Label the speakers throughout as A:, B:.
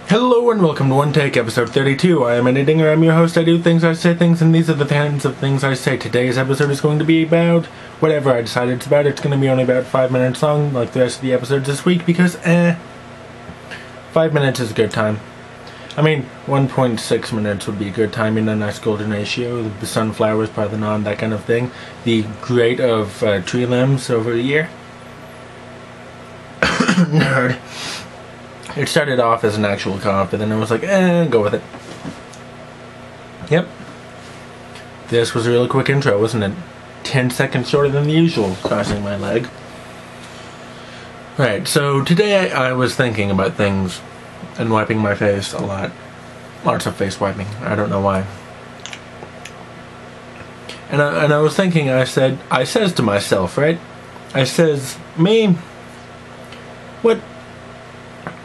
A: Hello and welcome to One Take, episode 32. I am an edinger, I'm your host, I do things, I say things, and these are the kinds of things I say. Today's episode is going to be about whatever I decide it's about. It's going to be only about 5 minutes long, like the rest of the episodes this week, because, 5 minutes is a good time. I mean, 1.6 minutes would be a good time in a nice golden ratio, the sunflowers, Parthenon, that kind of thing. The grate of tree limbs over a year. Nerd. It started off as an actual comp, and then I was like, go with it. Yep. This was a really quick intro, wasn't it? 10 seconds shorter than the usual, crossing my leg. Right, so today I was thinking about things and wiping my face a lot. Lots of face wiping. I don't know why. And I was thinking, I says to myself, right? I says,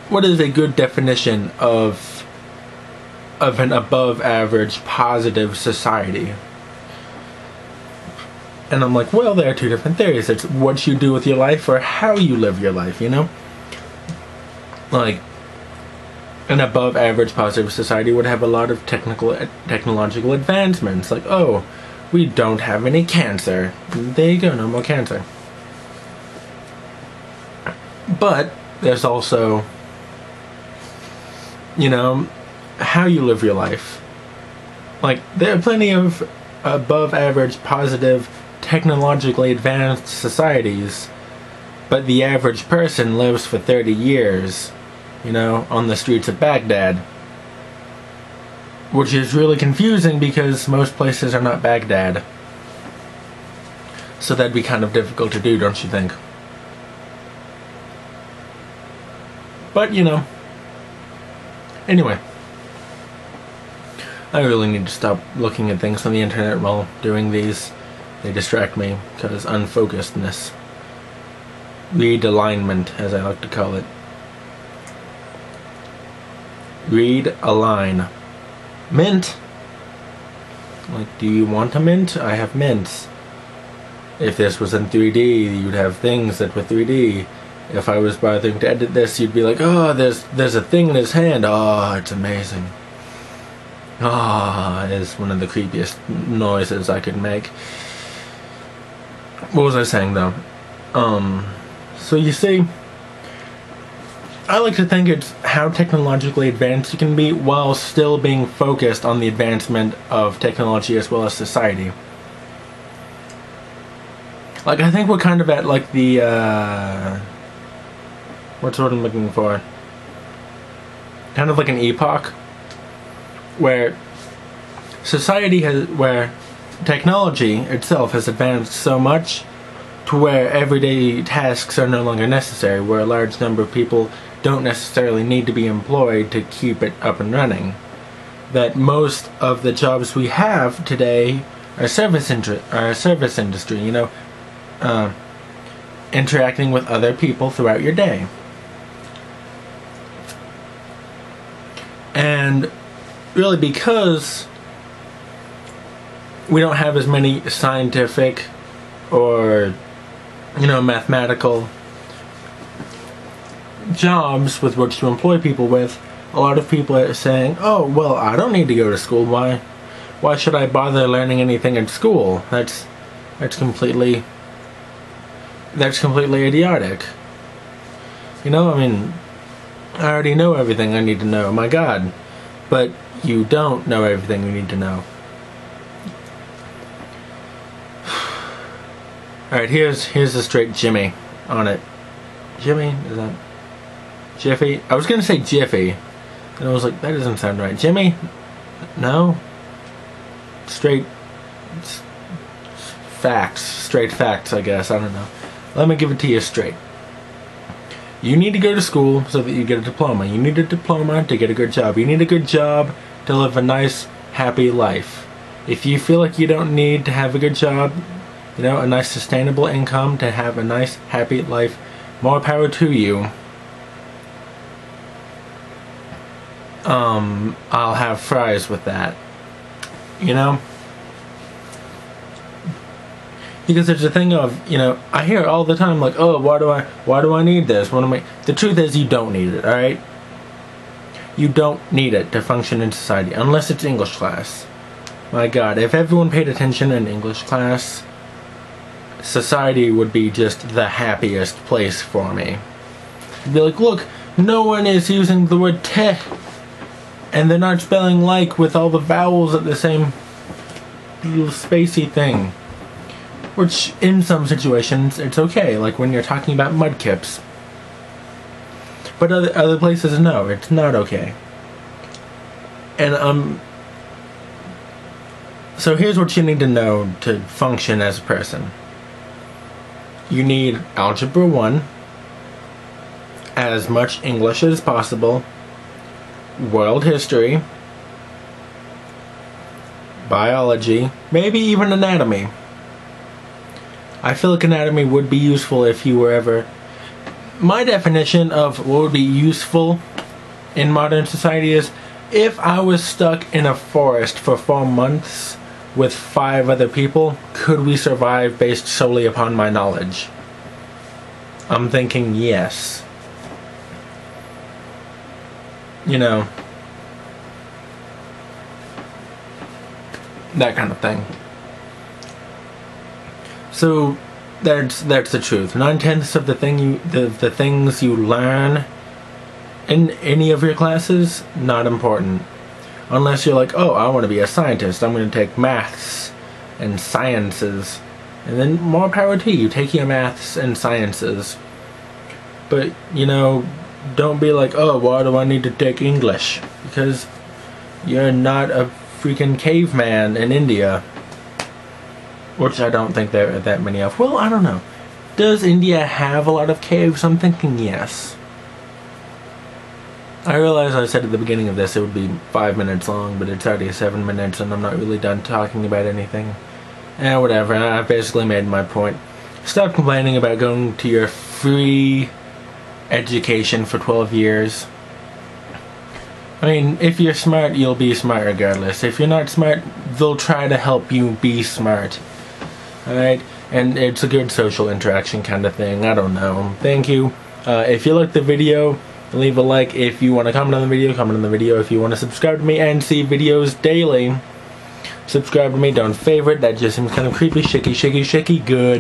A: what is a good definition of an above average positive society? And I'm like, well, there are two different theories. It's what you do with your life or how you live your life, you know? Like, an above average positive society would have a lot of technological advancements. Like, oh, we don't have any cancer. There you go, no more cancer. But there's also, you know, how you live your life. Like, there are plenty of above average, positive, technologically advanced societies, but the average person lives for 30 years, you know, on the streets of Baghdad. Which is really confusing because most places are not Baghdad. So that'd be kind of difficult to do, don't you think? But, you know. Anyway, I really need to stop looking at things on the internet while doing these. They distract me because unfocusedness. Read alignment, as I like to call it. Read a line. Mint. Like, do you want a mint? I have mints. If this was in 3D, you'd have things that were 3D. If I was bothering to edit this, you'd be like, oh, there's a thing in his hand. Oh, it's amazing. Ah, is one of the creepiest noises I could make. What was I saying, though? So you see, I like to think it's how technologically advanced you can be while still being focused on the advancement of technology as well as society. Like, I think we're kind of at, like, the, what's what I'm looking for? Kind of like an epoch where where technology itself has advanced so much to where everyday tasks are no longer necessary, where a large number of people don't necessarily need to be employed to keep it up and running. That most of the jobs we have today are service industry, you know, interacting with other people throughout your day. And really, because we don't have as many scientific or, you know, mathematical jobs with which to employ people with, a lot of people are saying, oh, well, I don't need to go to school. Why should I bother learning anything in school? That's completely idiotic. You know, I mean, I already know everything I need to know, my God. But you don't know everything you need to know. Alright, here's a straight Jimmy on it. Jimmy? Is that Jiffy? I was gonna say Jiffy. And I was like, that doesn't sound right. Jimmy? No? Straight facts, I guess. I don't know. Let me give it to you straight. You need to go to school so that you get a diploma. You need a diploma to get a good job. You need a good job to live a nice, happy life. If you feel like you don't need to have a good job, you know, a nice sustainable income to have a nice, happy life, more power to you. I'll have fries with that. You know? Because there's a thing of, you know, I hear all the time, like, oh, why do I need this? The truth is, you don't need it, alright? You don't need it to function in society, unless it's English class. My God, if everyone paid attention in English class, society would be just the happiest place for me. Be like, look, no one is using the word te, and they're not spelling like with all the vowels at the same little spacey thing. Which, in some situations, it's okay, like when you're talking about mudkips. But other places, no, it's not okay. And, so here's what you need to know to function as a person. You need Algebra 1, as much English as possible, world history, biology, maybe even anatomy. I feel like anatomy would be useful if you were ever... My definition of what would be useful in modern society is if I was stuck in a forest for 4 months with 5 other people, could we survive based solely upon my knowledge? I'm thinking yes. You know, that kind of thing. So that's the truth. 9/10 of the things you learn in any of your classes, not important. Unless you're like, oh, I want to be a scientist, I'm going to take maths and sciences. And then more power to you, take your maths and sciences. But, you know, don't be like, oh, why do I need to take English? Because you're not a freaking caveman in India. Which I don't think there are that many of. Well, I don't know. Does India have a lot of caves? I'm thinking yes. I realize I said at the beginning of this it would be 5 minutes long, but it's already 7 minutes and I'm not really done talking about anything. Whatever, I've basically made my point. Stop complaining about going to your free education for 12 years. I mean, if you're smart, you'll be smart regardless. If you're not smart, they'll try to help you be smart. Alright? And it's a good social interaction kind of thing. I don't know. Thank you. If you liked the video, leave a like. If you want to comment on the video, comment on the video. If you want to subscribe to me and see videos daily, subscribe to me. Don't favorite. That just seems kind of creepy. Shaky, shaky, shaky. Good.